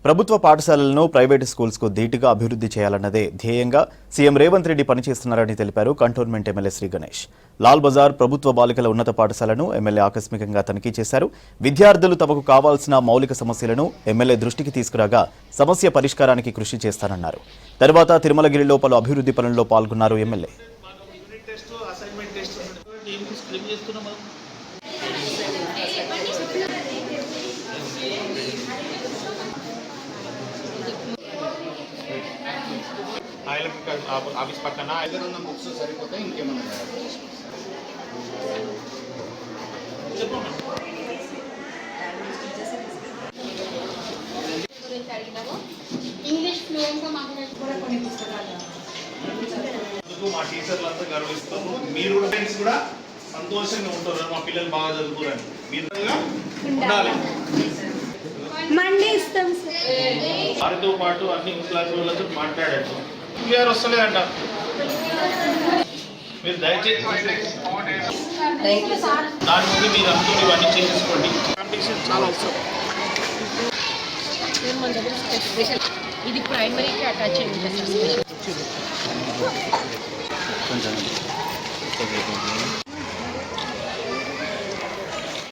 ప్రభుత్వ పాఠశాలలను ప్రైవేటు స్కూల్స్కు ధీటుగా అభివృద్ధి చేయాలన్నదే ధ్యేయంగా సీఎం రేవంత్ రెడ్డి పనిచేస్తున్నారని తెలిపారు కంటోన్మెంట్ ఎమ్మెల్యే శ్రీ గణేష్. లాల్ బజార్ ప్రభుత్వ బాలికల ఉన్నత పాఠశాలను ఎమ్మెల్యే ఆకస్మికంగా తనిఖీ చేశారు. విద్యార్థులు తమకు కావాల్సిన మౌలిక సమస్యలను ఎమ్మెల్యే దృష్టికి తీసుకురాగా సమస్య పరిష్కారానికి కృషి చేస్తానన్నారు. తర్వాత తిరుమలగిరిలో పలు అభివృద్ధి పనుల్లో పాల్గొన్నారు ఎమ్మెల్యే. ఆఫీస్ పక్కన ఉన్న బుక్స్ సరిపోతే ఇంకేమన్నా ఇంగ్లీష్ ఫ్లూయెంట్గా మాట్లాడే కూడా కొన్ని పుస్తకాలు మా టీచర్లంతా గర్విస్తాము. మీరు ఫ్రెండ్స్ కూడా సంతోషంగా ఉంటారు. మా పిల్లలు బాగా చదువుకోరండి మీరు ఉండాలి. వారితో పాటు అన్ని క్లాస్ వాళ్ళతో మాట్లాడారు. వీఆర్ వస్తలేదంట. మీరు దయచేసి దాని ముందు మీరు అందరూ ఇవన్నీ చేసుకోండి. కాంపిటీషన్ చాలా అవసరం. ఇది ప్రైమరీకి అటాచ్ అయ్యి ఉంటుంది.